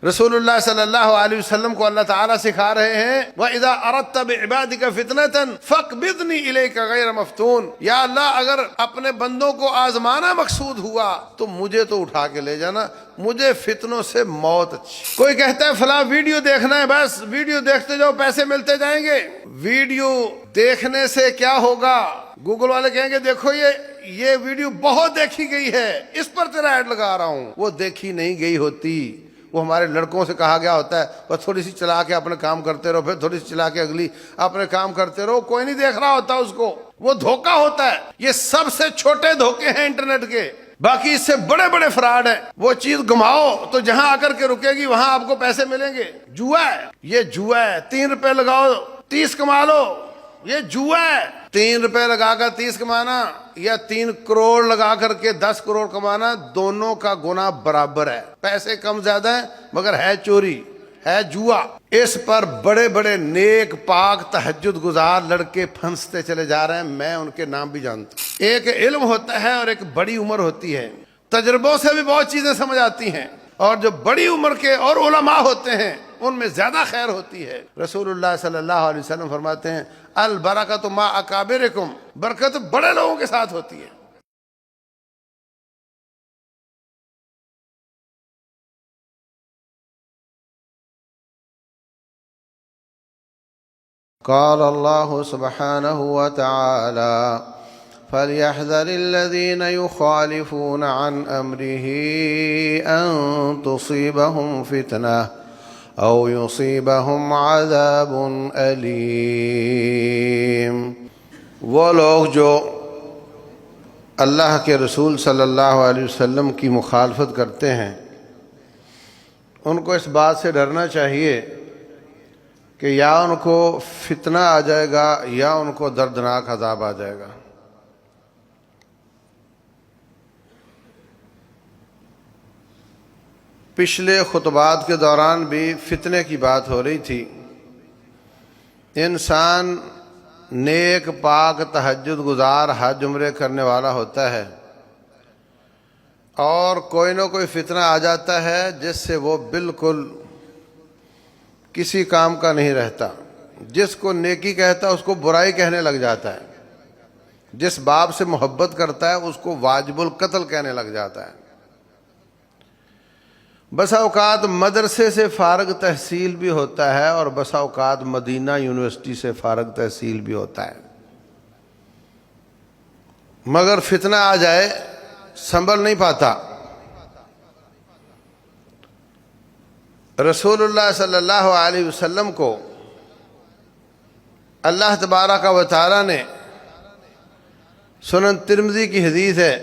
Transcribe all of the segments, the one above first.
رسول اللہ صلی اللہ علیہ وسلم کو اللہ تعالیٰ سکھا رہے ہیں وَإِذَا أَرَدْتَ بِعِبَادِكَ فِتْنَةً فَاقْبِضْنِي إِلَيْكَ غَيْرَ مَفْتُونٍ، یا اللہ اگر اپنے بندوں کو آزمانا مقصود ہوا تو مجھے تو اٹھا کے لے جانا، مجھے فتنوں سے موت اچھی۔ کوئی کہتا ہے فلاں ویڈیو دیکھنا ہے، بس ویڈیو دیکھتے جاؤ پیسے ملتے جائیں گے۔ ویڈیو دیکھنے سے کیا ہوگا؟ گوگل والے کہیں گے دیکھو یہ ویڈیو بہت دیکھی گئی ہے، اس پر تیرا ایڈ لگا رہا ہوں۔ وہ دیکھی نہیں گئی ہوتی، وہ ہمارے لڑکوں سے کہا گیا ہوتا ہے بس تھوڑی سی چلا کے اپنے کام کرتے رہو، پھر تھوڑی سی چلا کے اگلی اپنے کام کرتے رہو، کوئی نہیں دیکھ رہا ہوتا اس کو، وہ دھوکہ ہوتا ہے۔ یہ سب سے چھوٹے دھوکے ہیں انٹرنیٹ کے، باقی اس سے بڑے بڑے فراڈ ہیں۔ وہ چیز گھماؤ تو جہاں آ کر کے رکے گی وہاں آپ کو پیسے ملیں گے۔ جوا ہے، یہ جوا ہے، 3 روپے لگاؤ 30 کما لو، یہ جوا ہے۔ 3 روپے لگا کر 30 کمانا یا 3 کروڑ لگا کر کے 10 کروڑ کمانا، دونوں کا گناہ برابر ہے۔ پیسے کم زیادہ ہیں مگر ہے چوری، ہے جوا۔ اس پر بڑے بڑے نیک پاک تہجد گزار لڑکے پھنستے چلے جا رہے ہیں، میں ان کے نام بھی جانتا ہوں۔ ایک علم ہوتا ہے اور ایک بڑی عمر ہوتی ہے، تجربوں سے بھی بہت چیزیں سمجھ آتی ہیں، اور جو بڑی عمر کے اور علماء ہوتے ہیں ان میں زیادہ خیر ہوتی ہے۔ رسول اللہ صلی اللہ علیہ وسلم فرماتے ہیں البرکۃ مع اکابرکم، برکت بڑے لوگوں کے ساتھ ہوتی ہے۔ قال اللہ سبحانہ وتعالی فَلْيَحْذَرِ الَّذِينَ يُخَالِفُونَ عَنْ أَمْرِهِ أَن تُصِيبَهُمْ فِتْنَةٌ أَوْ يُصِيبَهُمْ عَذَابٌ أَلِيمٌ۔ وہ لوگ جو اللہ کے رسول صلی اللہ علیہ وسلم کی مخالفت کرتے ہیں ان کو اس بات سے ڈرنا چاہیے کہ یا ان کو فتنہ آ جائے گا یا ان کو دردناک عذاب آ جائے گا۔ پچھلے خطبات کے دوران بھی فتنے کی بات ہو رہی تھی۔ انسان نیک پاک تہجد گزار حج عمرے کرنے والا ہوتا ہے اور کوئی نہ کوئی فتنہ آ جاتا ہے جس سے وہ بالکل کسی کام کا نہیں رہتا۔ جس کو نیکی کہتا ہے اس کو برائی کہنے لگ جاتا ہے، جس باپ سے محبت کرتا ہے اس کو واجب القتل کہنے لگ جاتا ہے۔ بسا اوقات مدرسے سے فارغ تحصیل بھی ہوتا ہے اور بسا اوقات مدینہ یونیورسٹی سے فارغ تحصیل بھی ہوتا ہے، مگر فتنہ آ جائے سنبھل نہیں پاتا۔ رسول اللہ صلی اللہ علیہ وسلم کو اللہ تبارک و تعالی نے، سنن ترمذی کی حدیث ہے،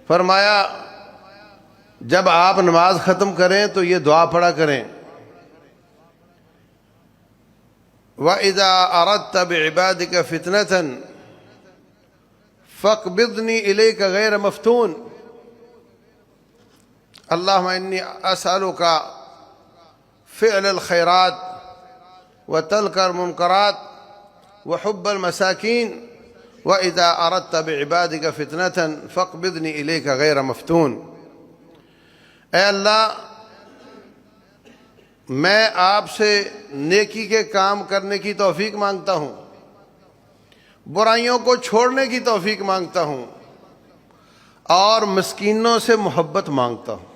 فرمایا جب آپ نماز ختم کریں تو یہ دعا پڑھا کریں وَإِذَا أَرَدْتَ بِعِبَادِكَ فِتْنَةً فَاقْبِضْنِي إِلَيْكَ غَيْرَ مَفْتُونٍ اللهم إني أسألك فعل الخيرات وترك المنكرات وحب المساكين وإذا أردت بعبادك فتنة فاقبضني إليك غير مفتون۔ اے اللہ میں آپ سے نیکی کے کام کرنے کی توفیق مانگتا ہوں، برائیوں کو چھوڑنے کی توفیق مانگتا ہوں اور مسکینوں سے محبت مانگتا ہوں،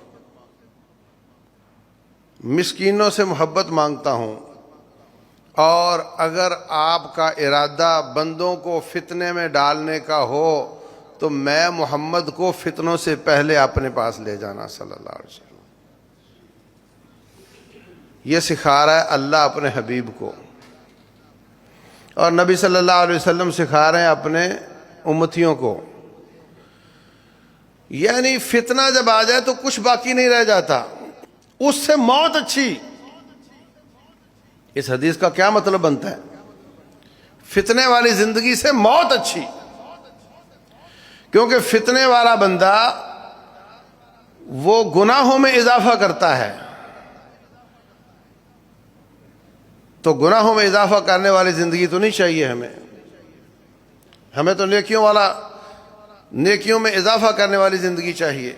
مسکینوں سے محبت مانگتا ہوں۔ اور اگر آپ کا ارادہ بندوں کو فتنے میں ڈالنے کا ہو تو میں محمد کو فتنوں سے پہلے اپنے پاس لے جانا صلی اللہ علیہ وسلم۔ یہ سکھا رہا ہے اللہ اپنے حبیب کو، اور نبی صلی اللہ علیہ وسلم سکھا رہے ہیں اپنے امتیوں کو۔ یعنی فتنہ جب آ جائے تو کچھ باقی نہیں رہ جاتا، اس سے موت اچھی۔ اس حدیث کا کیا مطلب بنتا ہے؟ فتنے والی زندگی سے موت اچھی، کیونکہ فتنے والا بندہ وہ گناہوں میں اضافہ کرتا ہے، تو گناہوں میں اضافہ کرنے والی زندگی تو نہیں چاہیے ہمیں تو نیکیوں میں اضافہ کرنے والی زندگی چاہیے۔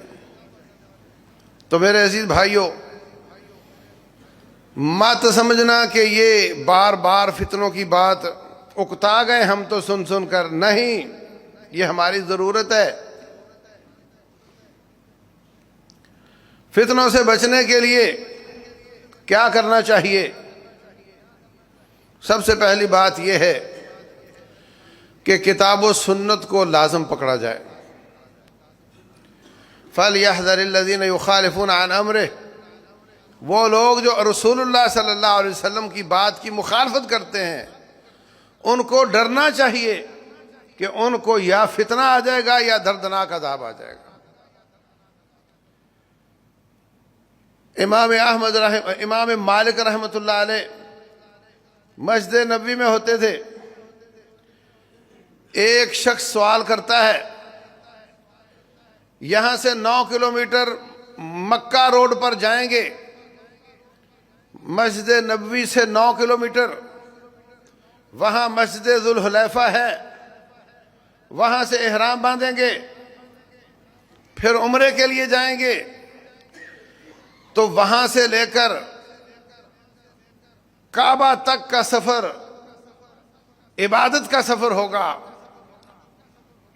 تو میرے عزیز بھائیوں، مت سمجھنا کہ یہ بار بار فتنوں کی بات اکتا گئے ہم تو سن سن کر، نہیں، یہ ہماری ضرورت ہے۔ فتنوں سے بچنے کے لیے کیا کرنا چاہیے؟ سب سے پہلی بات یہ ہے کہ کتاب و سنت کو لازم پکڑا جائے۔ فَلْيَحْذَرِ الَّذِينَ يُخَالِفُونَ عَنْ أَمْرِهِ، وہ لوگ جو رسول اللہ صلی اللہ علیہ وسلم کی بات کی مخالفت کرتے ہیں، ان کو ڈرنا چاہیے کہ ان کو یا فتنہ آ جائے گا یا دردناک عذاب آ جائے گا۔ امام مالک رحمۃ اللہ علیہ مسجد نبوی میں ہوتے تھے۔ ایک شخص سوال کرتا ہے، یہاں سے 9 کلومیٹر مکہ روڈ پر جائیں گے، مسجد نبوی سے 9 کلومیٹر، وہاں مسجد ذوالحلیفہ ہے، وہاں سے احرام باندھیں گے، پھر عمرے کے لیے جائیں گے، تو وہاں سے لے کر کعبہ تک کا سفر عبادت کا سفر ہوگا،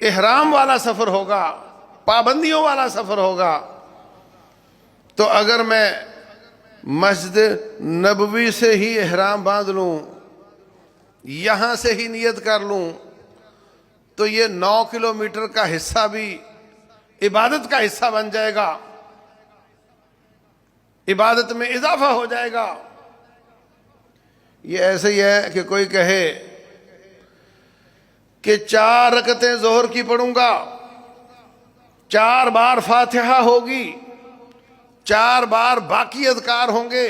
احرام والا سفر ہوگا، پابندیوں والا سفر ہوگا۔ تو اگر میں مسجد نبوی سے ہی احرام باندھ لوں، یہاں سے ہی نیت کر لوں، تو یہ 9 کلومیٹر کا حصہ بھی عبادت کا حصہ بن جائے گا، عبادت میں اضافہ ہو جائے گا۔ یہ ایسے ہی ہے کہ کوئی کہے کہ 4 رکعتیں ظہر کی پڑھوں گا، 4 بار فاتحہ ہوگی، 4 بار باقی اذکار ہوں گے،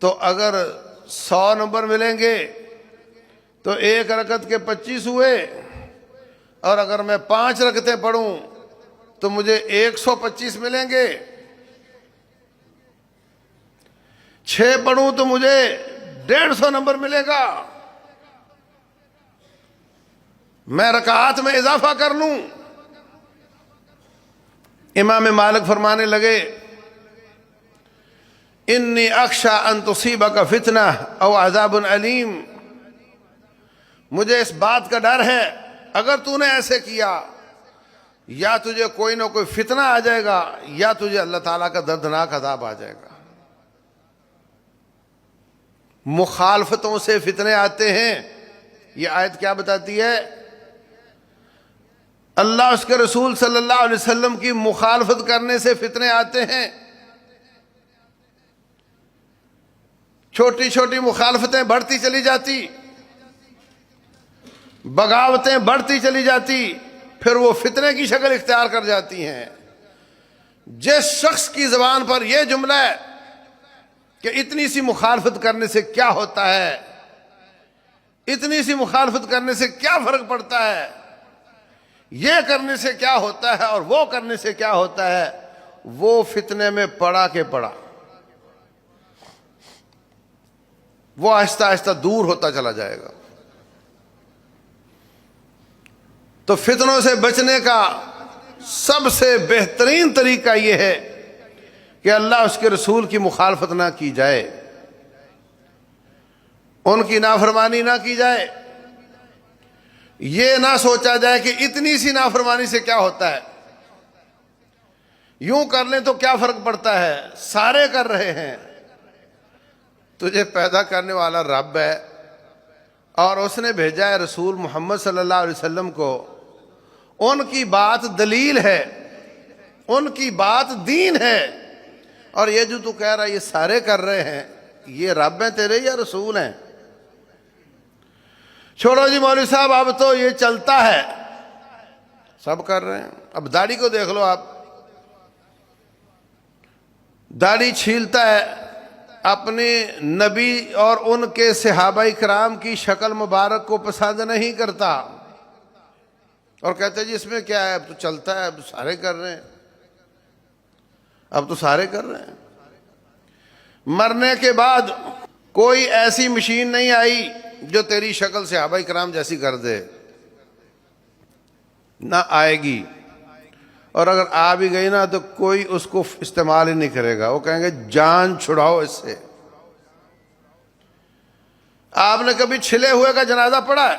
تو اگر 100 نمبر ملیں گے تو 1 رکعت کے 25 ہوئے، اور اگر میں 5 رکعتیں پڑھوں تو مجھے 125 ملیں گے، 6 پڑھوں تو مجھے 150 نمبر ملے گا۔ میں رکعات میں اضافہ کر لوں۔ امام مالک فرمانے لگے، انی اخشی ان تصیبک فتنہ او عذاب علیم، مجھے اس بات کا ڈر ہے اگر تو نے ایسے کیا، یا تجھے کوئی نہ کوئی فتنہ آ جائے گا، یا تجھے اللہ تعالیٰ کا دردناک عذاب آ جائے گا۔ مخالفتوں سے فتنے آتے ہیں، یہ آیت کیا بتاتی ہے؟ اللہ اس کے رسول صلی اللہ علیہ وسلم کی مخالفت کرنے سے فتنے آتے ہیں۔ چھوٹی چھوٹی مخالفتیں بڑھتی چلی جاتی، بغاوتیں بڑھتی چلی جاتی، پھر وہ فتنے کی شکل اختیار کر جاتی ہیں۔ جس شخص کی زبان پر یہ جملہ ہے کہ اتنی سی مخالفت کرنے سے کیا ہوتا ہے، اتنی سی مخالفت کرنے سے کیا فرق پڑتا ہے، یہ کرنے سے کیا ہوتا ہے اور وہ کرنے سے کیا ہوتا ہے، وہ فتنے میں پڑا کے پڑا، وہ آہستہ آہستہ دور ہوتا چلا جائے گا۔ تو فتنوں سے بچنے کا سب سے بہترین طریقہ یہ ہے کہ اللہ اس کے رسول کی مخالفت نہ کی جائے، ان کی نافرمانی نہ کی جائے۔ یہ نہ سوچا جائے کہ اتنی سی نافرمانی سے کیا ہوتا ہے، یوں کر لیں تو کیا فرق پڑتا ہے، سارے کر رہے ہیں۔ تجھے پیدا کرنے والا رب ہے، اور اس نے بھیجا ہے رسول محمد صلی اللہ علیہ وسلم کو، ان کی بات دلیل ہے، ان کی بات دین ہے، اور یہ جو تو کہہ رہا ہے یہ سارے کر رہے ہیں، یہ رب ہیں تیرے یا رسول ہیں؟ چھوڑو جی مولوی صاحب، اب تو یہ چلتا ہے، سب کر رہے ہیں۔ اب داڑھی کو دیکھ لو، آپ داڑھی چھیلتا ہے، اپنے نبی اور ان کے صحابہ کرام کی شکل مبارک کو پسند نہیں کرتا، اور کہتے ہیں جی اس میں کیا ہے، اب تو چلتا ہے، اب سارے کر رہے ہیں، اب تو سارے کر رہے ہیں۔ مرنے کے بعد کوئی ایسی مشین نہیں آئی جو تیری شکل صحابہ کرام جیسی کر دے، نہ آئے گی۔ اور اگر آ بھی گئی نا تو کوئی اس کو استعمال ہی نہیں کرے گا، وہ کہیں گے جان چھڑاؤ اس سے۔ آپ نے کبھی چھلے ہوئے کا جنازہ پڑھا ہے؟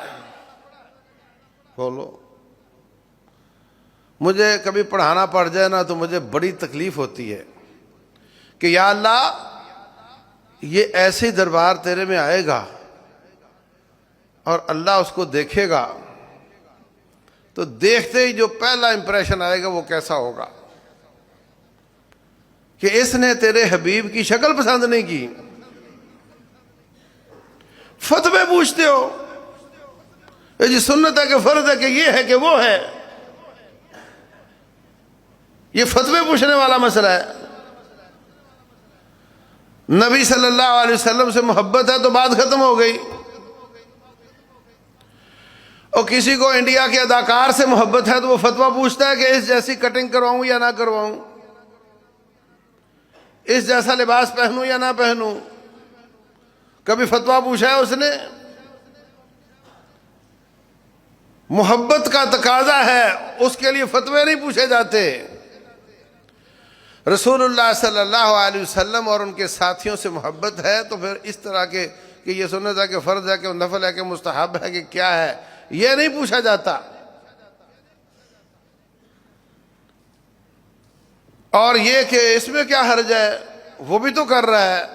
بولو۔ مجھے کبھی پڑھانا پڑ جائے نا تو مجھے بڑی تکلیف ہوتی ہے کہ یا اللہ یہ ایسے دربار تیرے میں آئے گا اور اللہ اس کو دیکھے گا تو دیکھتے ہی جو پہلا امپریشن آئے گا وہ کیسا ہوگا کہ اس نے تیرے حبیب کی شکل پسند نہیں کی۔ فتوے پوچھتے ہو، یہ جی سنت ہے کہ فرض ہے کہ یہ ہے کہ وہ ہے، یہ فتوے پوچھنے والا مسئلہ ہے۔ نبی صلی اللہ علیہ وسلم سے محبت ہے تو بات ختم ہو گئی، اور کسی کو انڈیا کے اداکار سے محبت ہے تو وہ فتویٰ پوچھتا ہے کہ اس جیسی کٹنگ کرواؤں یا نہ کرواؤں، اس جیسا لباس پہنوں یا نہ پہنوں۔ کبھی فتویٰ پوچھا ہے اس نے؟ محبت کا تقاضا ہے، اس کے لیے فتوے نہیں پوچھے جاتے۔ رسول اللہ صلی اللہ علیہ وسلم اور ان کے ساتھیوں سے محبت ہے تو پھر اس طرح کے کہ یہ سنت ہے کہ فرض ہے کہ نفل ہے کہ مستحب ہے کہ کیا ہے، یہ نہیں پوچھا جاتا۔ اور یہ کہ اس میں کیا حرج ہے، وہ بھی تو کر رہا ہے،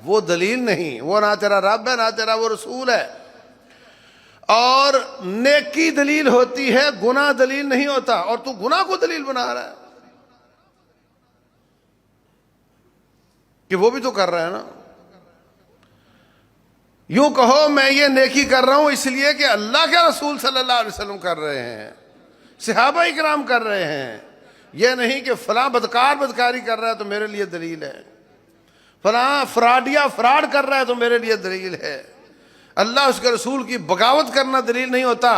وہ دلیل نہیں، وہ نہ تیرا رب ہے نہ تیرا وہ رسول ہے۔ اور نیکی دلیل ہوتی ہے، گناہ دلیل نہیں ہوتا، اور تو گناہ کو دلیل بنا رہا ہے کہ وہ بھی تو کر رہا ہے نا۔ یوں کہو میں یہ نیکی کر رہا ہوں اس لیے کہ اللہ کے رسول صلی اللہ علیہ وسلم کر رہے ہیں، صحابہ اکرام کر رہے ہیں، یہ نہیں کہ فلاں بدکار بدکاری کر رہا ہے تو میرے لیے دلیل ہے، فلاں فراڈیا فراڈ کر رہا ہے تو میرے لیے دلیل ہے۔ اللہ اس کے رسول کی بغاوت کرنا دلیل نہیں ہوتا،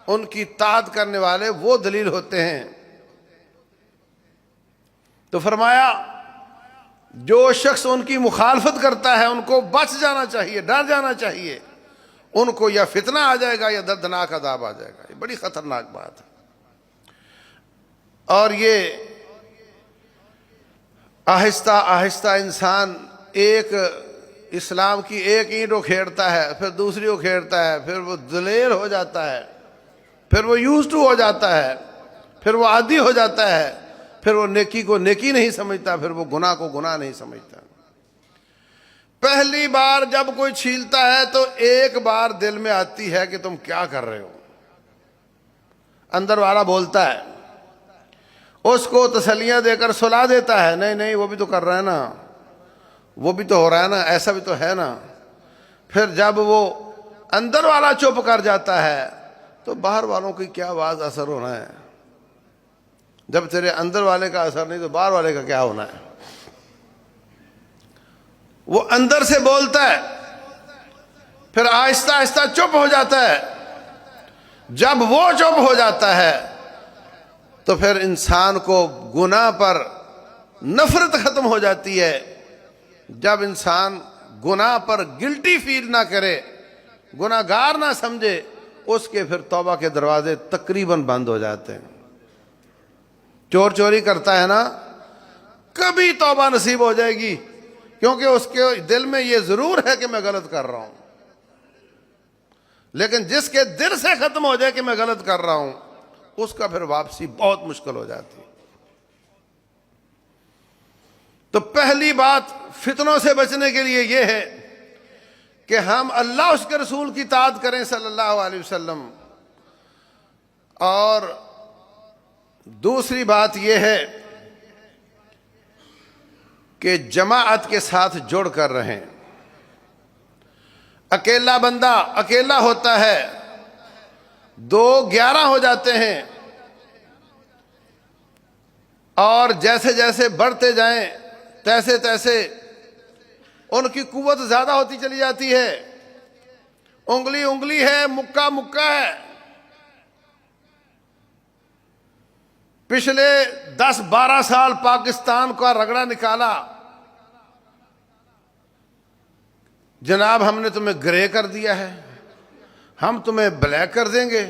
ان کی اطاعت کرنے والے وہ دلیل ہوتے ہیں۔ تو فرمایا جو شخص ان کی مخالفت کرتا ہے ان کو بچ جانا چاہیے، ڈر جانا چاہیے، ان کو یا فتنہ آ جائے گا یا دردناک عذاب آ جائے گا۔ یہ بڑی خطرناک بات ہے، اور یہ آہستہ آہستہ انسان ایک اسلام کی ایک اینٹ اکھیڑتا ہے، پھر دوسری اکھیڑتا ہے، پھر وہ دلیر ہو جاتا ہے، پھر وہ یوز ٹو ہو جاتا ہے، پھر وہ عادی ہو جاتا ہے، پھر وہ نیکی کو نیکی نہیں سمجھتا، پھر وہ گناہ کو گناہ نہیں سمجھتا۔ پہلی بار جب کوئی چھیلتا ہے تو ایک بار دل میں آتی ہے کہ تم کیا کر رہے ہو، اندر والا بولتا ہے، اس کو تسلیاں دے کر سلا دیتا ہے، نہیں نہیں وہ بھی تو کر رہا ہے نا، وہ بھی تو ہو رہا ہے نا، ایسا بھی تو ہے نا۔ پھر جب وہ اندر والا چپ کر جاتا ہے تو باہر والوں کی کیا آواز اثر ہونا ہے؟ جب تیرے اندر والے کا اثر نہیں تو باہر والے کا کیا ہونا ہے؟ وہ اندر سے بولتا ہے، پھر آہستہ آہستہ چپ ہو جاتا ہے۔ جب وہ چپ ہو جاتا ہے تو پھر انسان کو گناہ پر نفرت ختم ہو جاتی ہے۔ جب انسان گناہ پر گلٹی فیل نہ کرے، گناہ گار نہ سمجھے، اس کے پھر توبہ کے دروازے تقریباً بند ہو جاتے ہیں۔ چور چوری کرتا ہے نا، کبھی توبہ نصیب ہو جائے گی، کیونکہ اس کے دل میں یہ ضرور ہے کہ میں غلط کر رہا ہوں، لیکن جس کے دل سے ختم ہو جائے کہ میں غلط کر رہا ہوں، اس کا پھر واپسی بہت مشکل ہو جاتی ہے۔ تو پہلی بات فتنوں سے بچنے کے لیے یہ ہے کہ ہم اللہ اس کے رسول کی اطاعت کریں صلی اللہ علیہ وسلم، اور دوسری بات یہ ہے کہ جماعت کے ساتھ جڑ کر رہیں۔ اکیلا بندہ اکیلا ہوتا ہے، 2 11 ہو جاتے ہیں، اور جیسے جیسے بڑھتے جائیں تیسے تیسے ان کی قوت زیادہ ہوتی چلی جاتی ہے۔ انگلی انگلی ہے، مکہ مکہ ہے۔ پچھلے 10-12 سال پاکستان کا رگڑا نکالا، جناب ہم نے تمہیں گرے کر دیا ہے، ہم تمہیں بلیک کر دیں گے۔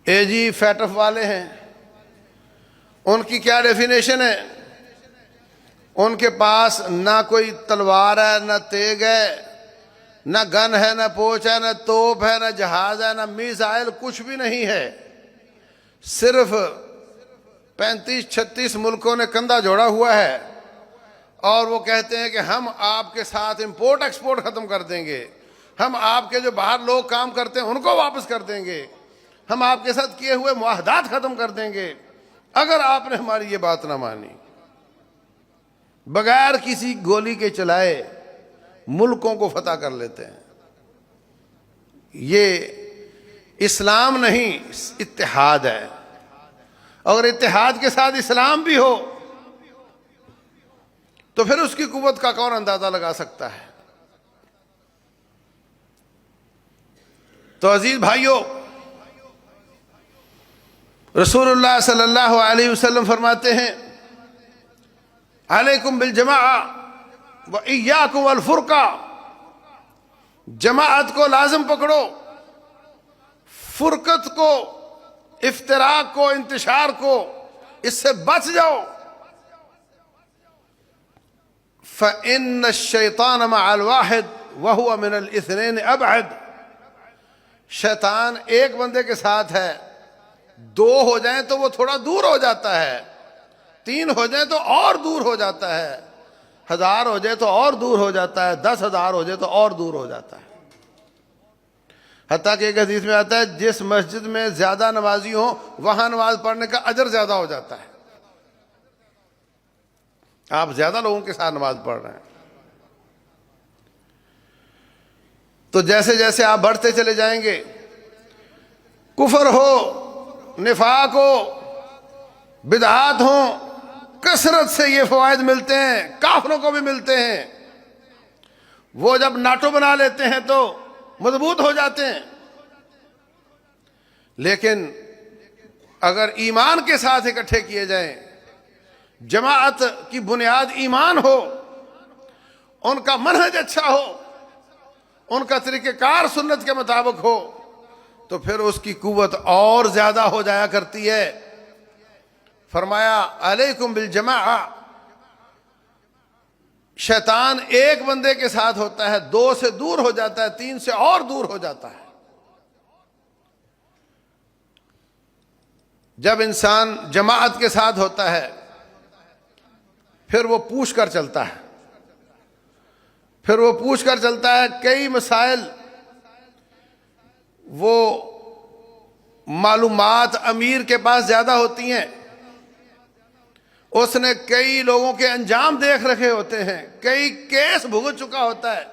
اے جی فیٹف والے ہیں، ان کی کیا ڈیفینیشن ہے؟ ان کے پاس نہ کوئی تلوار ہے، نہ تیگ ہے، نہ گن ہے، نہ پوچھ ہے، نہ توپ ہے، نہ جہاز ہے، نہ میزائل، کچھ بھی نہیں ہے۔ صرف 35-36 ملکوں نے کندھا جوڑا ہوا ہے، اور وہ کہتے ہیں کہ ہم آپ کے ساتھ امپورٹ ایکسپورٹ ختم کر دیں گے، ہم آپ کے جو باہر لوگ کام کرتے ہیں ان کو واپس کر دیں گے، ہم آپ کے ساتھ کیے ہوئے معاہدات ختم کر دیں گے اگر آپ نے ہماری یہ بات نہ مانی۔ بغیر کسی گولی کے چلائے ملکوں کو فتح کر لیتے ہیں۔ یہ اسلام نہیں، اتحاد ہے۔ اگر اتحاد کے ساتھ اسلام بھی ہو تو پھر اس کی قوت کا کون اندازہ لگا سکتا ہے؟ تو عزیز بھائیوں، رسول اللہ صلی اللہ علیہ وسلم فرماتے ہیں علیکم بالجماعہ وإیاکم الفرقہ، جماعت کو لازم پکڑو، فرقت کو، افتراق کو، انتشار کو، اس سے بچ جاؤ۔ فإن الشیطان مع الواحد وهو من الاثنین ابعد، شیطان ایک بندے کے ساتھ ہے، 2 ہو جائیں تو وہ تھوڑا دور ہو جاتا ہے، 3 ہو جائیں تو اور دور ہو جاتا ہے، 1000 ہو جائے تو اور دور ہو جاتا ہے، 10,000 ہو جائے تو اور دور ہو جاتا ہے۔ حتیٰ کہ ایک حدیث میں آتا ہے جس مسجد میں زیادہ نمازی ہوں وہاں نماز پڑھنے کا اجر زیادہ ہو جاتا ہے۔ آپ زیادہ لوگوں کے ساتھ نماز پڑھ رہے ہیں تو جیسے جیسے آپ بڑھتے چلے جائیں گے، کفر ہو، نفاق ہو، بدعات ہوں، کثرت سے یہ فوائد ملتے ہیں، کافروں کو بھی ملتے ہیں۔ وہ جب ناٹو بنا لیتے ہیں تو مضبوط ہو جاتے ہیں، لیکن اگر ایمان کے ساتھ اکٹھے کیے جائیں، جماعت کی بنیاد ایمان ہو، ان کا منہج اچھا ہو، ان کا طریقہ کار سنت کے مطابق ہو، تو پھر اس کی قوت اور زیادہ ہو جایا کرتی ہے۔ فرمایا علیکم بالجماعہ، شیطان ایک بندے کے ساتھ ہوتا ہے 2 سے دور ہو جاتا ہے، 3 سے اور دور ہو جاتا ہے۔ جب انسان جماعت کے ساتھ ہوتا ہے پھر وہ پوچھ کر چلتا ہے، پھر وہ پوچھ کر چلتا ہے۔ کئی مسائل وہ معلومات امیر کے پاس زیادہ ہوتی ہیں، اس نے کئی لوگوں کے انجام دیکھ رکھے ہوتے ہیں، کئی کیس بھگت چکا ہوتا ہے،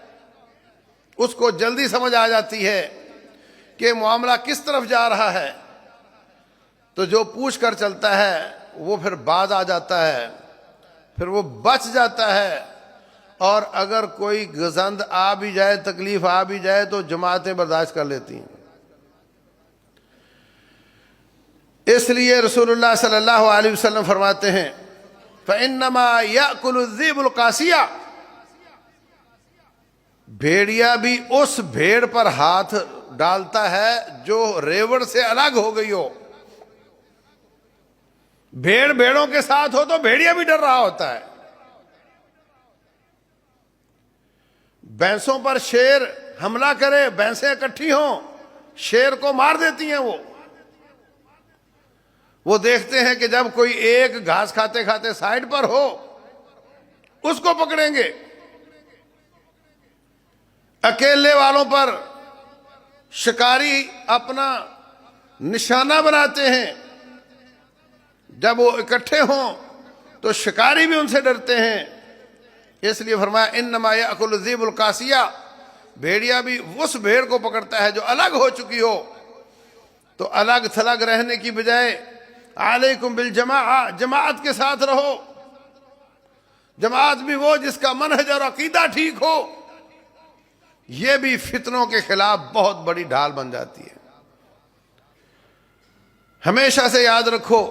اس کو جلدی سمجھ آ جاتی ہے کہ معاملہ کس طرف جا رہا ہے، تو جو پوچھ کر چلتا ہے وہ پھر باز آ جاتا ہے، پھر وہ بچ جاتا ہے۔ اور اگر کوئی گزند آ بھی جائے، تکلیف آ بھی جائے تو جماعتیں برداشت کر لیتی ہیں۔ اس لیے رسول اللہ صلی اللہ علیہ وسلم فرماتے ہیں فَإِنَّمَا يَأْكُلُ الذِّئْبُ الْقَاسِيَةَ، بھیڑیا بھی اس بھیڑ پر ہاتھ ڈالتا ہے جو ریوڑ سے الگ ہو گئی ہو۔ بھیڑ بھیڑوں کے ساتھ ہو تو بھیڑیا بھی ڈر رہا ہوتا ہے۔ بھینسوں پر شیر حملہ کرے، بھینسیں اکٹھی ہوں، شیر کو مار دیتی ہیں۔ وہ دیکھتے ہیں کہ جب کوئی ایک گھاس کھاتے کھاتے سائڈ پر ہو اس کو پکڑیں گے۔ اکیلے والوں پر شکاری اپنا نشانہ بناتے ہیں، جب وہ اکٹھے ہوں تو شکاری بھی ان سے ڈرتے ہیں۔ اس لیے فرمایا انما یأکل الذئب القاسیہ، بھیڑیا بھی اس بھیڑ کو پکڑتا ہے جو الگ ہو چکی ہو۔ تو الگ تھلگ رہنے کی بجائے علیکم بالجماعہ، جماعت کے ساتھ رہو۔ جماعت بھی وہ جس کا منہج اور عقیدہ ٹھیک ہو، یہ بھی فتنوں کے خلاف بہت بڑی ڈھال بن جاتی ہے۔ ہمیشہ سے یاد رکھو،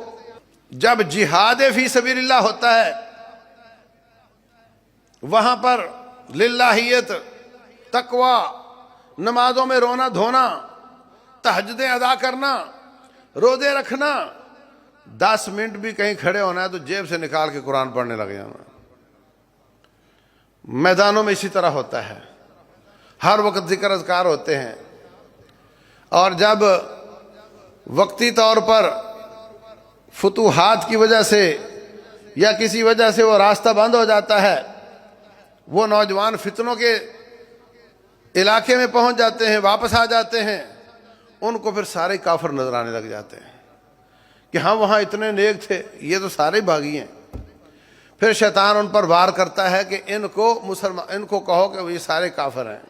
جب جہاد فی سبیل اللہ ہوتا ہے وہاں پر للہیت، تقوی، نمازوں میں رونا دھونا، تہجدیں ادا کرنا، روزے رکھنا، 10 منٹ بھی کہیں کھڑے ہونا ہے تو جیب سے نکال کے قرآن پڑھنے لگ جانا۔ میدانوں میں اسی طرح ہوتا ہے، ہر وقت ذکر اذکار ہوتے ہیں، اور جب وقتی طور پر فتوحات کی وجہ سے یا کسی وجہ سے وہ راستہ بند ہو جاتا ہے، وہ نوجوان فتنوں کے علاقے میں پہنچ جاتے ہیں، واپس آ جاتے ہیں، ان کو پھر سارے کافر نظر آنے لگ جاتے ہیں کہ ہم وہاں اتنے نیک تھے، یہ تو سارے باغی ہیں۔ پھر شیطان ان پر وار کرتا ہے کہ ان کو کہو کہ یہ سارے کافر ہیں۔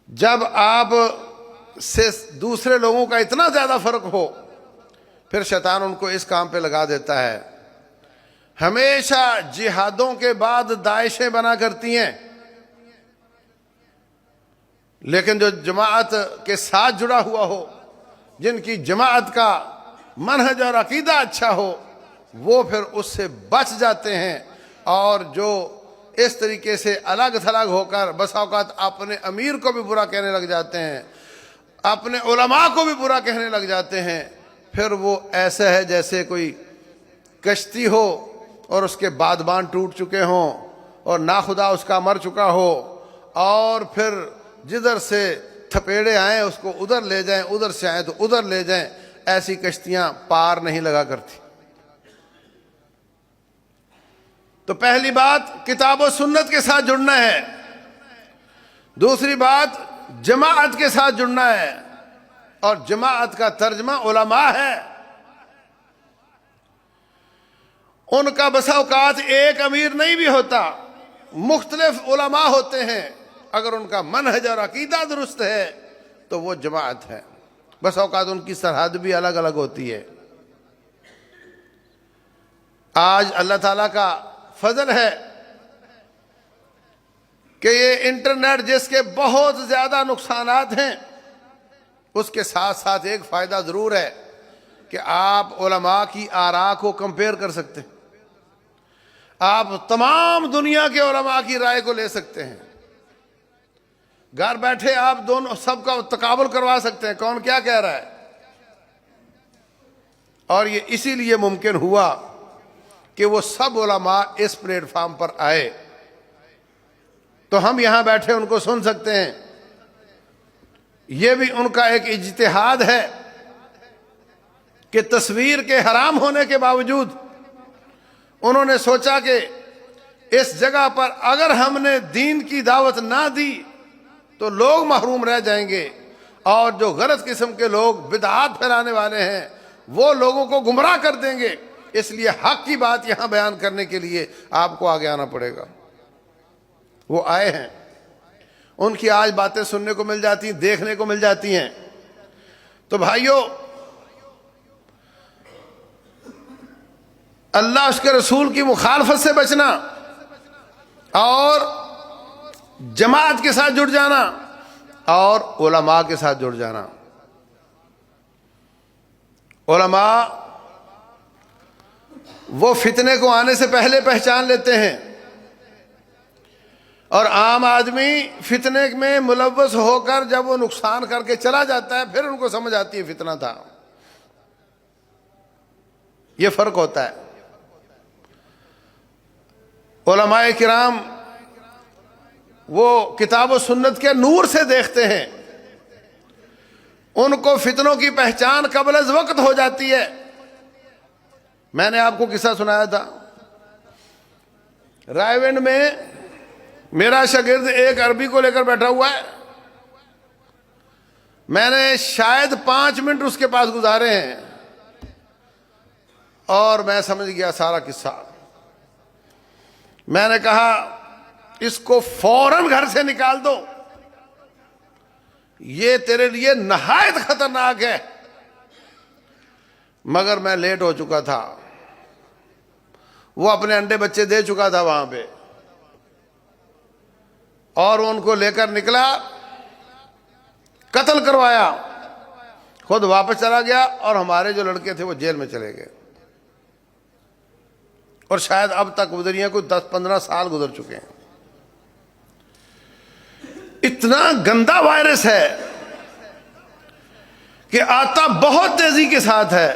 جب آپ سے دوسرے لوگوں کا اتنا زیادہ فرق ہو، پھر شیطان ان کو اس کام پہ لگا دیتا ہے۔ ہمیشہ جہادوں کے بعد داعشیں بنا کرتی ہیں، لیکن جو جماعت کے ساتھ جڑا ہوا ہو، جن کی جماعت کا منہج اور عقیدہ اچھا ہو، وہ پھر اس سے بچ جاتے ہیں، اور جو اس طریقے سے الگ تھلگ ہو کر بس اوقات اپنے امیر کو بھی برا کہنے لگ جاتے ہیں، اپنے علماء کو بھی برا کہنے لگ جاتے ہیں، پھر وہ ایسا ہے جیسے کوئی کشتی ہو اور اس کے بادبان ٹوٹ چکے ہوں اور ناخدا اس کا مر چکا ہو، اور پھر جدھر سے تھپیڑے آئیں اس کو ادھر لے جائیں، ادھر سے آئیں تو ادھر لے جائیں، ایسی کشتیاں پار نہیں لگا کرتی۔ تو پہلی بات کتاب و سنت کے ساتھ جڑنا ہے، دوسری بات جماعت کے ساتھ جڑنا ہے، اور جماعت کا ترجمہ علماء ہے۔ ان کا بسا اوقات ایک امیر نہیں بھی ہوتا، مختلف علماء ہوتے ہیں، اگر ان کا منہج اور عقیدہ درست ہے تو وہ جماعت ہے۔ بس اوقات ان کی سرحد بھی الگ الگ ہوتی ہے۔ آج اللہ تعالیٰ کا فضل ہے کہ یہ انٹرنیٹ جس کے بہت زیادہ نقصانات ہیں، اس کے ساتھ ساتھ ایک فائدہ ضرور ہے کہ آپ علماء کی آراء کو کمپیئر کر سکتے ہیں، آپ تمام دنیا کے علماء کی رائے کو لے سکتے ہیں، گھر بیٹھے آپ دونوں سب کا تقابل کروا سکتے ہیں، کون کیا کہہ رہا ہے۔ اور یہ اسی لیے ممکن ہوا کہ وہ سب علماء اس پلیٹ فارم پر آئے، تو ہم یہاں بیٹھے ان کو سن سکتے ہیں۔ یہ بھی ان کا ایک اجتہاد ہے کہ تصویر کے حرام ہونے کے باوجود انہوں نے سوچا کہ اس جگہ پر اگر ہم نے دین کی دعوت نہ دی تو لوگ محروم رہ جائیں گے، اور جو غلط قسم کے لوگ بدعات پھیلانے والے ہیں وہ لوگوں کو گمراہ کر دیں گے، اس لیے حق کی بات یہاں بیان کرنے کے لیے آپ کو آگے آنا پڑے گا۔ وہ آئے ہیں، ان کی آج باتیں سننے کو مل جاتی ہیں، دیکھنے کو مل جاتی ہیں۔ تو بھائیو، اللہ اس کے رسول کی مخالفت سے بچنا اور جماعت کے ساتھ جڑ جانا اور علماء کے ساتھ جڑ جانا۔ علماء وہ فتنے کو آنے سے پہلے پہچان لیتے ہیں، اور عام آدمی فتنے میں ملوث ہو کر جب وہ نقصان کر کے چلا جاتا ہے پھر ان کو سمجھ آتی ہے فتنہ تھا۔ یہ فرق ہوتا ہے۔ علماء کرام وہ کتاب و سنت کے نور سے دیکھتے ہیں، ان کو فتنوں کی پہچان قبل از وقت ہو جاتی ہے۔ میں نے آپ کو قصہ سنایا تھا، رائے ونڈ میں میرا شاگرد ایک عربی کو لے کر بیٹھا ہوا ہے، میں نے شاید 5 منٹ اس کے پاس گزارے ہیں، اور میں سمجھ گیا سارا قصہ۔ میں نے کہا اس کو فوراً گھر سے نکال دو، یہ تیرے لیے نہایت خطرناک ہے۔ مگر میں لیٹ ہو چکا تھا، وہ اپنے انڈے بچے دے چکا تھا وہاں پہ، اور ان کو لے کر نکلا، قتل کروایا، خود واپس چلا گیا، اور ہمارے جو لڑکے تھے وہ جیل میں چلے گئے، اور شاید اب تک گزریاں کوئی 10-15 سال گزر چکے ہیں۔ اتنا گندا وائرس ہے کہ آتا بہت تیزی کے ساتھ ہے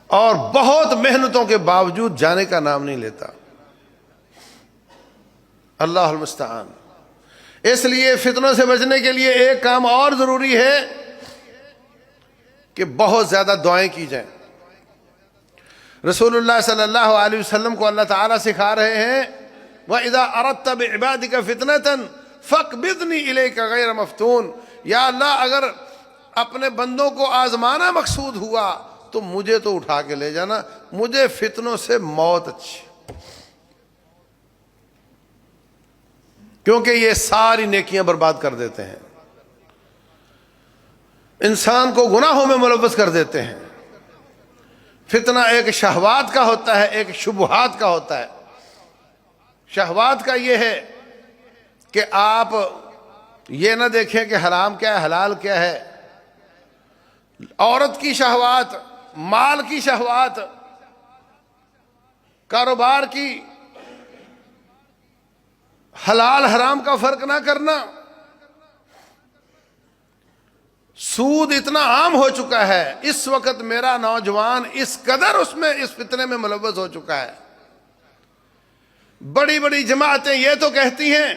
اور بہت محنتوں کے باوجود جانے کا نام نہیں لیتا۔ اللہ المستعان۔ اس لیے فتنوں سے بچنے کے لیے ایک کام اور ضروری ہے کہ بہت زیادہ دعائیں کی جائیں۔ رسول اللہ صلی اللہ علیہ وسلم کو اللہ تعالیٰ سکھا رہے ہیں وَإِذَا أَرَدْتَ بِعِبَادِكَ فِتْنَةً فَاقْبِضْنِي إِلَيْكَ غَيْرَ مَفْتُونٍ، یا اللہ اگر اپنے بندوں کو آزمانا مقصود ہوا تو مجھے تو اٹھا کے لے جانا، مجھے فتنوں سے موت اچھی، کیونکہ یہ ساری نیکیاں برباد کر دیتے ہیں، انسان کو گناہوں میں ملوث کر دیتے ہیں۔ فتنہ ایک شہوات کا ہوتا ہے، ایک شبہات کا ہوتا ہے۔ شہوات کا یہ ہے کہ آپ یہ نہ دیکھیں کہ حرام کیا ہے حلال کیا ہے۔ عورت کی شہوات، مال کی شہوات، کاروبار کی، حلال حرام کا فرق نہ کرنا۔ سود اتنا عام ہو چکا ہے اس وقت، میرا نوجوان اس قدر اس فتنے میں ملوث ہو چکا ہے۔ بڑی بڑی جماعتیں یہ تو کہتی ہیں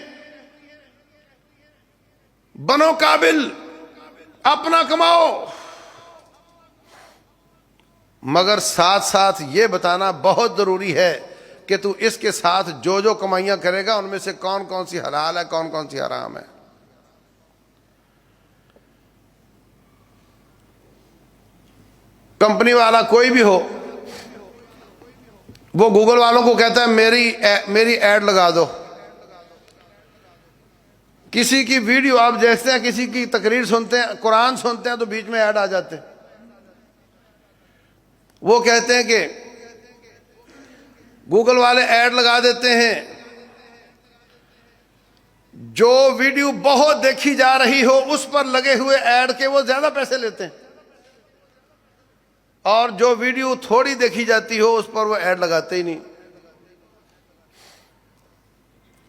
بنو قابل، اپنا کماؤ، مگر ساتھ ساتھ یہ بتانا بہت ضروری ہے کہ تو اس کے ساتھ جو جو کمائیاں کرے گا ان میں سے کون کون سی حلال ہے، کون کون سی حرام ہے۔ کمپنی والا کوئی بھی ہو، وہ گوگل والوں کو کہتا ہے میری ایڈ لگا دو۔ کسی کی ویڈیو آپ دیکھتے ہیں، کسی کی تقریر سنتے ہیں، قرآن سنتے ہیں تو بیچ میں ایڈ آ جاتے ہیں۔ وہ کہتے ہیں کہ گوگل والے ایڈ لگا دیتے ہیں، جو ویڈیو بہت دیکھی جا رہی ہو اس پر لگے ہوئے ایڈ کے وہ زیادہ پیسے لیتے ہیں، اور جو ویڈیو تھوڑی دیکھی جاتی ہو اس پر وہ ایڈ لگاتے ہی نہیں۔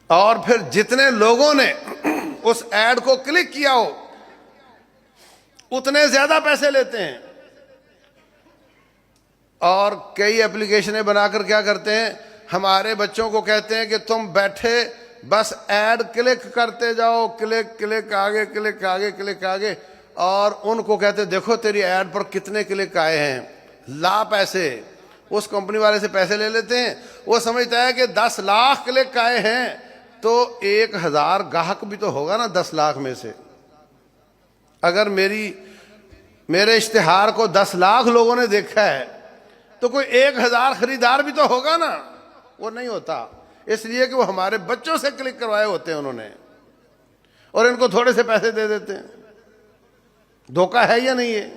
اور پھر جتنے لوگوں نے اس ایڈ کو کلک کیا ہو اتنے زیادہ پیسے لیتے ہیں۔ اور کئی اپلیکیشنیں بنا کر کیا کرتے ہیں، ہمارے بچوں کو کہتے ہیں کہ تم بیٹھے بس ایڈ کلک کرتے جاؤ، کلک کلک آگے، کلک آگے، کلک آگے، اور ان کو کہتے دیکھو تیری ایڈ پر کتنے کلک آئے ہیں، لا پیسے۔ اس کمپنی والے سے پیسے لے لیتے ہیں، وہ سمجھتا ہے کہ 10 لاکھ کلک آئے ہیں تو 1000 گاہک بھی تو ہوگا نا 10 لاکھ میں سے۔ اگر میرے اشتہار کو 10 لاکھ لوگوں نے دیکھا ہے تو کوئی 1000 خریدار بھی تو ہوگا نا۔ وہ نہیں ہوتا، اس لیے کہ وہ ہمارے بچوں سے کلک کروائے ہوتے ہیں انہوں نے، اور ان کو تھوڑے سے پیسے دے دیتے ہیں۔ دھوکہ ہے یا نہیں ہے؟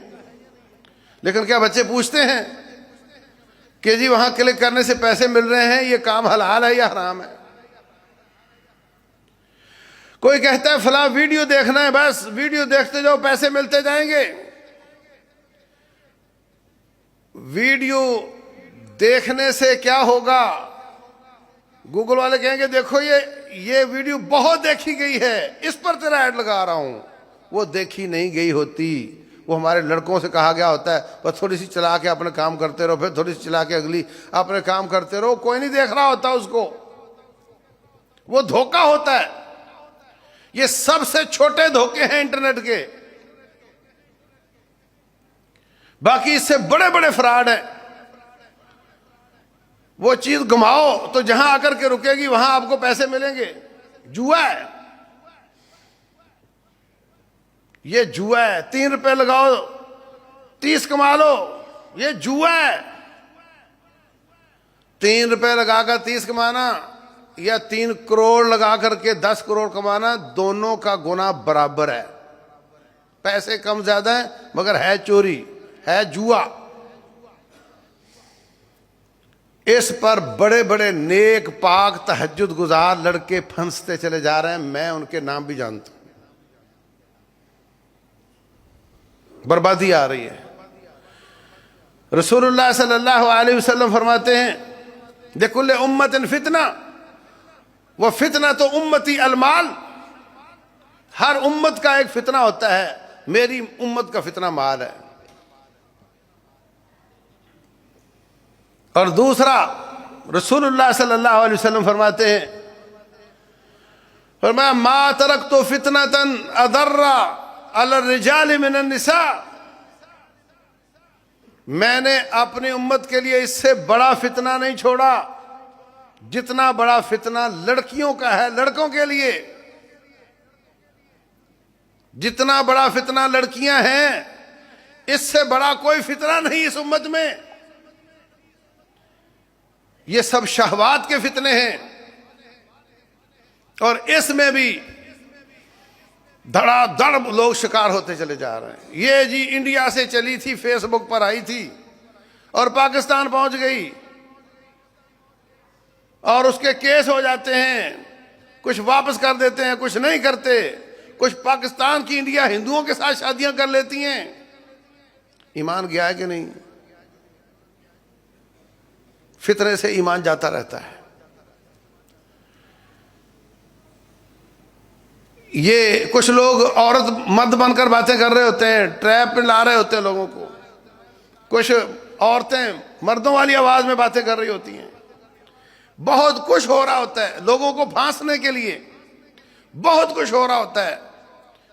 لیکن کیا بچے پوچھتے ہیں کہ جی وہاں کلک کرنے سے پیسے مل رہے ہیں، یہ کام حلال ہے یا حرام ہے؟ کوئی کہتا ہے فلاں ویڈیو دیکھنا ہے، بس ویڈیو دیکھتے جاؤ پیسے ملتے جائیں گے۔ ویڈیو دیکھنے سے کیا ہوگا؟ گوگل والے کہیں گے دیکھو یہ ویڈیو بہت دیکھی گئی ہے، اس پر تیرا ایڈ لگا رہا ہوں۔ وہ دیکھی نہیں گئی ہوتی، وہ ہمارے لڑکوں سے کہا گیا ہوتا ہے بس تھوڑی سی چلا کے اپنے کام کرتے رہو، پھر تھوڑی سی چلا کے اگلی اپنے کام کرتے رہو، کوئی نہیں دیکھ رہا ہوتا اس کو۔ وہ دھوکہ ہوتا ہے۔ یہ سب سے چھوٹے دھوکے ہیں انٹرنیٹ کے، باقی اس سے بڑے بڑے فراڈ ہیں۔ وہ چیز گھماؤ تو جہاں آ کر کے رکے گی وہاں آپ کو پیسے ملیں گے۔ جوا ہے یہ، جوا ہے۔ 3 روپے لگاؤ 30 کما لو، یہ جوا ہے۔ 3 روپے لگا کر 30 کمانا یا 3 کروڑ لگا کر کے 10 کروڑ کمانا، دونوں کا گناہ برابر ہے۔ پیسے کم زیادہ ہیں مگر ہے چوری، ہے جوا۔ اس پر بڑے بڑے نیک پاک تہجد گزار لڑکے پھنستے چلے جا رہے ہیں، میں ان کے نام بھی جانتا ہوں۔ بربادی آ رہی ہے۔ رسول اللہ صلی اللہ علیہ وسلم فرماتے ہیں لِكُلِّ أُمَّةٍ فِتْنَةٌ وَفِتْنَةُ أُمَّتِي الْمَالِ، ہر امت کا ایک فتنہ ہوتا ہے، میری امت کا فتنہ مال ہے. اور دوسرا رسول اللہ صلی اللہ علیہ وسلم فرماتے ہیں، فرمایا ما ترکت فتنۃ اضر علی الرجال من النساء، میں نے اپنی امت کے لیے اس سے بڑا فتنہ نہیں چھوڑا جتنا بڑا فتنہ لڑکیوں کا ہے. لڑکوں کے لیے جتنا بڑا فتنہ لڑکیاں ہیں، اس سے بڑا کوئی فتنہ نہیں اس امت میں. یہ سب شہوات کے فتنے ہیں، اور اس میں بھی دھڑا دھڑ لوگ شکار ہوتے چلے جا رہے ہیں. یہ جی انڈیا سے چلی تھی، فیس بک پر آئی تھی اور پاکستان پہنچ گئی، اور اس کے کیس ہو جاتے ہیں، کچھ واپس کر دیتے ہیں، کچھ نہیں کرتے. کچھ پاکستان کی انڈیا ہندوؤں کے ساتھ شادیاں کر لیتی ہیں. ایمان گیا ہے کہ نہیں؟ فطرے سے ایمان جاتا رہتا ہے. یہ کچھ لوگ عورت مرد بن کر باتیں کر رہے ہوتے ہیں، ٹریپ پہ لا رہے ہوتے ہیں لوگوں کو. کچھ عورتیں مردوں والی آواز میں باتیں کر رہی ہوتی ہیں. بہت کچھ ہو رہا ہوتا ہے لوگوں کو پھانسنے کے لیے، بہت کچھ ہو رہا ہوتا ہے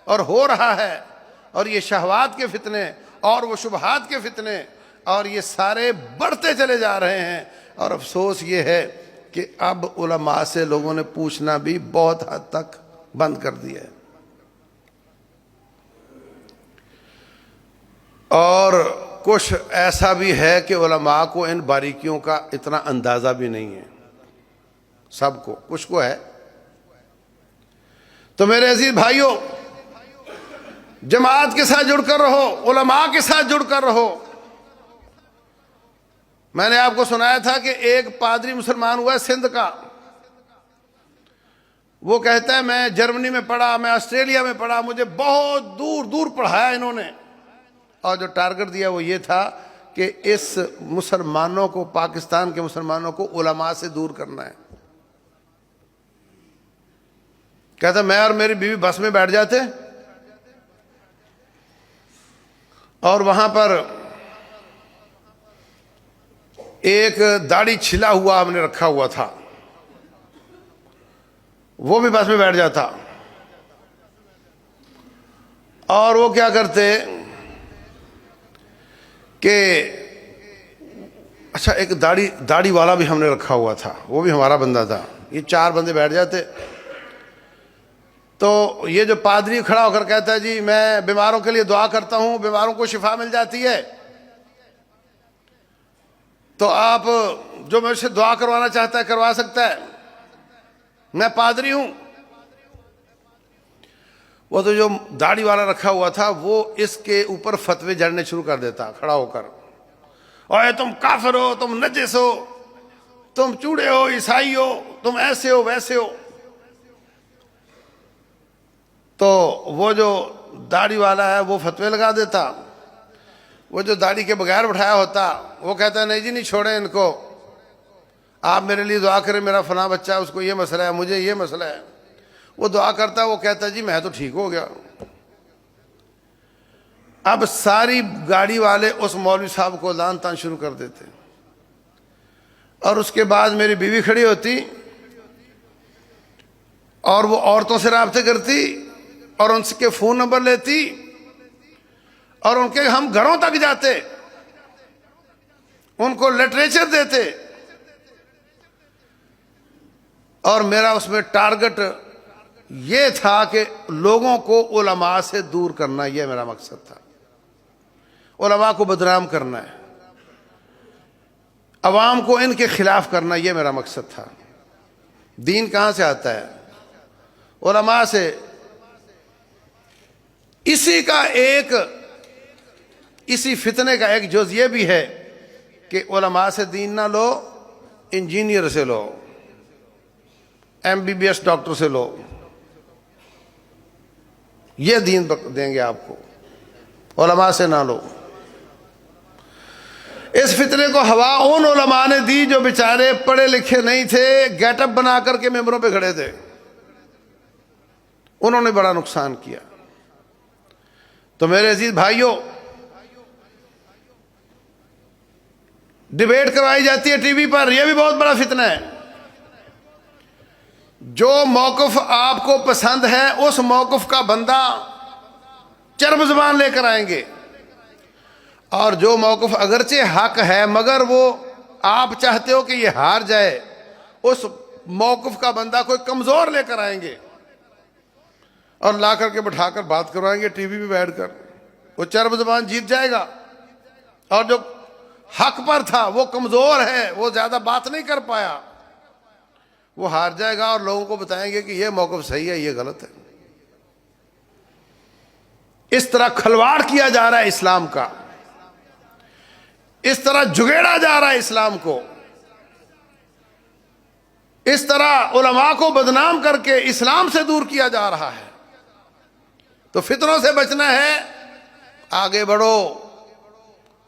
اور ہو رہا ہے. اور یہ شہوات کے فتنے اور وہ شبہات کے فتنے، اور یہ سارے بڑھتے چلے جا رہے ہیں. اور افسوس یہ ہے کہ اب علماء سے لوگوں نے پوچھنا بھی بہت حد تک بند کر دیا ہے. اور کچھ ایسا بھی ہے کہ علماء کو ان باریکیوں کا اتنا اندازہ بھی نہیں ہے. سب کو، کچھ کو ہے. تو میرے عزیز بھائیوں، جماعت کے ساتھ جڑ کر رہو، علماء کے ساتھ جڑ کر رہو. میں نے آپ کو سنایا تھا کہ ایک پادری مسلمان ہوا ہے سندھ کا. وہ کہتا ہے میں جرمنی میں پڑھا، میں آسٹریلیا میں پڑھا، مجھے بہت دور دور پڑھایا انہوں نے، اور جو ٹارگٹ دیا وہ یہ تھا کہ اس مسلمانوں کو، پاکستان کے مسلمانوں کو علماء سے دور کرنا ہے. کہتا میں اور میری بیوی بس میں بیٹھ جاتے اور وہاں پر ایک داڑھی چھلا ہوا ہم نے رکھا ہوا تھا، وہ بھی بس میں بیٹھ جاتا، اور وہ کیا کرتے کہ اچھا ایک داڑھی والا بھی ہم نے رکھا ہوا تھا، وہ بھی ہمارا بندہ تھا. یہ 4 بندے بیٹھ جاتے. تو یہ جو پادری کھڑا ہو کر کہتا ہے جی میں بیماروں کے لیے دعا کرتا ہوں، بیماروں کو شفا مل جاتی ہے، تو آپ جو میرے سے دعا کروانا چاہتا ہے کروا سکتا ہے، میں پادری ہوں. وہ تو جو داڑھی والا رکھا ہوا تھا وہ اس کے اوپر فتوے جڑنے شروع کر دیتا کھڑا ہو کر، اور تم کافر ہو، تم نجس ہو، تم چوڑے ہو، عیسائی ہو، تم ایسے ہو ویسے ہو. تو وہ جو داڑھی والا ہے وہ فتوے لگا دیتا. وہ جو داڑھی کے بغیر بٹھایا ہوتا وہ کہتا ہے نہیں جی نہیں چھوڑیں ان کو، آپ میرے لیے دعا کریں، میرا فلاں بچہ ہے اس کو یہ مسئلہ ہے، مجھے یہ مسئلہ ہے. وہ دعا کرتا، وہ کہتا ہے جی میں تو ٹھیک ہو گیا. اب ساری گاڑی والے اس مولوی صاحب کو لان تان شروع کر دیتے. اور اس کے بعد میری بیوی کھڑی ہوتی اور وہ عورتوں سے رابطے کرتی اور ان کے فون نمبر لیتی اور ان کے ہم گھروں تک جاتے، ان کو لٹریچر دیتے. اور میرا اس میں ٹارگٹ یہ تھا کہ لوگوں کو علماء سے دور کرنا، یہ میرا مقصد تھا. علماء کو بدنام کرنا ہے، عوام کو ان کے خلاف کرنا، یہ میرا مقصد تھا. دین کہاں سے آتا ہے؟ علماء سے. اسی فتنے کا ایک جز یہ بھی ہے کہ علماء سے دین نہ لو، انجینئر سے لو، MBBS ڈاکٹر سے لو، یہ دین دیں گے آپ کو، علماء سے نہ لو. اس فتنے کو ہوا ان علماء نے دی جو بیچارے پڑھے لکھے نہیں تھے، گیٹ اپ بنا کر کے ممبروں پہ کھڑے تھے. انہوں نے بڑا نقصان کیا. تو میرے عزیز بھائیوں، ڈیبیٹ کروائی جاتی ہے ٹی وی پر، یہ بھی بہت بڑا فتنہ ہے۔ جو موقف آپ کو پسند ہے اس موقف کا بندہ چرب زبان لے کر آئیں گے، اور جو موقف اگرچہ حق ہے مگر وہ آپ چاہتے ہو کہ یہ ہار جائے، اس موقف کا بندہ کوئی کمزور لے کر آئیں گے اور لا کر کے بٹھا کر بات کروائیں گے ٹی وی پہ بیٹھ کر۔ وہ چرب زبان جیت جائے گا، اور جو حق پر تھا وہ کمزور ہے، وہ زیادہ بات نہیں کر پایا، وہ ہار جائے گا، اور لوگوں کو بتائیں گے کہ یہ موقف صحیح ہے، یہ غلط ہے۔ اس طرح کھلواڑ کیا جا رہا ہے اسلام کا، اس طرح جگیڑا جا رہا ہے اسلام کو، اس طرح علماء کو بدنام کر کے اسلام سے دور کیا جا رہا ہے۔ تو فتنوں سے بچنا ہے، آگے بڑھو،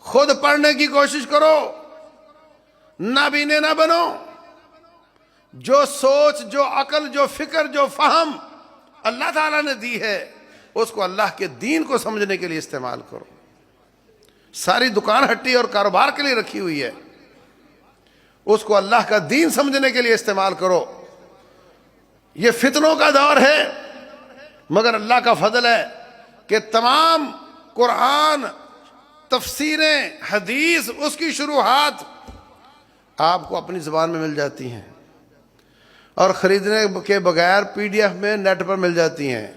خود پڑھنے کی کوشش کرو، نابینے نہ بنو۔ جو سوچ، جو عقل، جو فکر، جو فہم اللہ تعالیٰ نے دی ہے اس کو اللہ کے دین کو سمجھنے کے لیے استعمال کرو۔ ساری دکان ہٹی اور کاروبار کے لیے رکھی ہوئی ہے، اس کو اللہ کا دین سمجھنے کے لیے استعمال کرو۔ یہ فتنوں کا دور ہے، مگر اللہ کا فضل ہے کہ تمام قرآن، تفسیریں، حدیث، اس کی شروحات آپ کو اپنی زبان میں مل جاتی ہیں، اور خریدنے کے بغیر پی ڈی ایف میں نیٹ پر مل جاتی ہیں،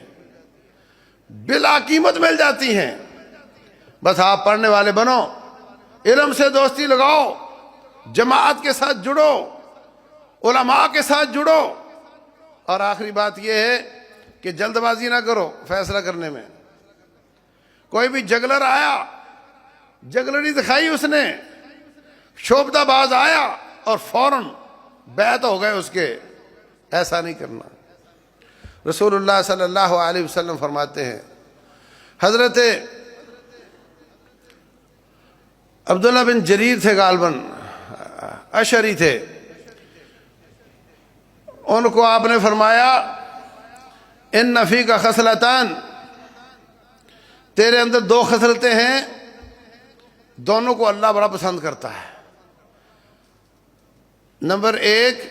بلا قیمت مل جاتی ہیں۔ بس آپ پڑھنے والے بنو، علم سے دوستی لگاؤ، جماعت کے ساتھ جڑو، علماء کے ساتھ جڑو، اور آخری بات یہ ہے کہ جلد بازی نہ کرو فیصلہ کرنے میں۔ کوئی بھی جگلر آیا، جگلری دکھائی اس نے، شوبدہ باز آیا اور فوراً بیعت ہو گئے اس کے، ایسا نہیں کرنا۔ رسول اللہ صلی اللہ علیہ وسلم فرماتے ہیں، حضرت عبداللہ بن جریر تھے، غالباً اشعری تھے، ان کو آپ نے فرمایا ان فیک خصلتان، تیرے اندر دو خصلتیں ہیں، دونوں کو اللہ بڑا پسند کرتا ہے۔ نمبر ایک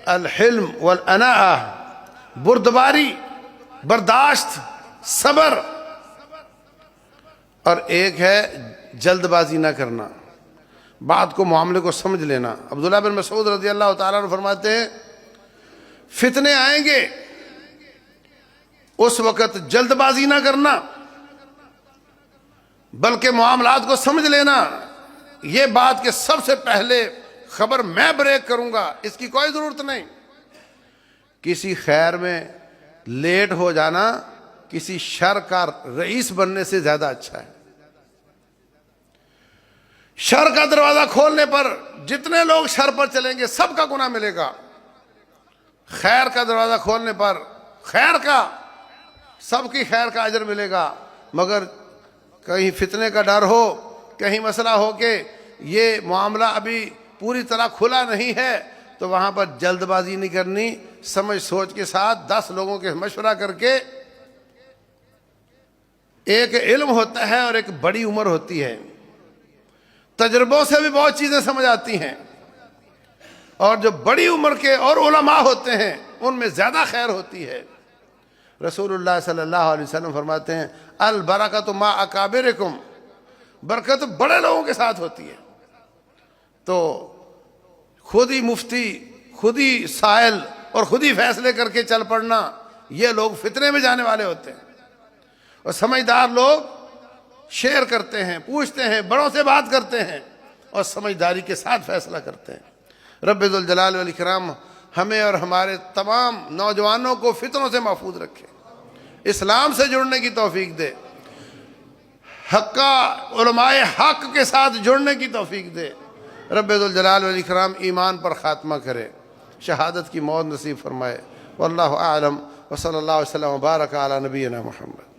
الحلم والاناء، بردباری، برداشت، صبر، اور ایک ہے جلد بازی نہ کرنا، بات کو، معاملے کو سمجھ لینا۔ عبداللہ بن مسعود رضی اللہ تعالیٰ عنہ فرماتے ہیں فتنے آئیں گے، اس وقت جلد بازی نہ کرنا بلکہ معاملات کو سمجھ لینا۔ یہ بات کہ سب سے پہلے خبر میں بریک کروں گا، اس کی کوئی ضرورت نہیں۔ کسی خیر میں لیٹ ہو جانا کسی شر کا رئیس بننے سے زیادہ اچھا ہے۔ شر کا دروازہ کھولنے پر جتنے لوگ شر پر چلیں گے سب کا گناہ ملے گا، خیر کا دروازہ کھولنے پر خیر کا، سب کی خیر کا اجر ملے گا۔ مگر کہیں فتنے کا ڈر ہو، کہیں مسئلہ ہو کہ یہ معاملہ ابھی پوری طرح کھلا نہیں ہے، تو وہاں پر جلد بازی نہیں کرنی، سمجھ سوچ کے ساتھ 10 لوگوں کے مشورہ کر کے، ایک علم ہوتا ہے اور ایک بڑی عمر ہوتی ہے، تجربوں سے بھی بہت چیزیں سمجھ آتی ہیں، اور جو بڑی عمر کے اور علماء ہوتے ہیں ان میں زیادہ خیر ہوتی ہے۔ رسول اللہ صلی اللہ علیہ وسلم فرماتے ہیں البرکۃ مع اکابرکم، برکت بڑے لوگوں کے ساتھ ہوتی ہے۔ تو خود ہی مفتی، خود ہی سائل اور خود ہی فیصلے کر کے چل پڑنا، یہ لوگ فتنے میں جانے والے ہوتے ہیں۔ اور سمجھدار لوگ شیئر کرتے ہیں، پوچھتے ہیں، بڑوں سے بات کرتے ہیں اور سمجھداری کے ساتھ فیصلہ کرتے ہیں۔ رب ذوالجلال والاکرام ہمیں اور ہمارے تمام نوجوانوں کو فتنوں سے محفوظ رکھے، اسلام سے جڑنے کی توفیق دے، حقہ علماء حق کے ساتھ جڑنے کی توفیق دے۔ رب ذوالجلال والاکرام ایمان پر خاتمہ کرے، شہادت کی موت نصیب فرمائے۔ واللہ اعلم، وصلی اللہ وسلم وبارک علی نبینا محمد۔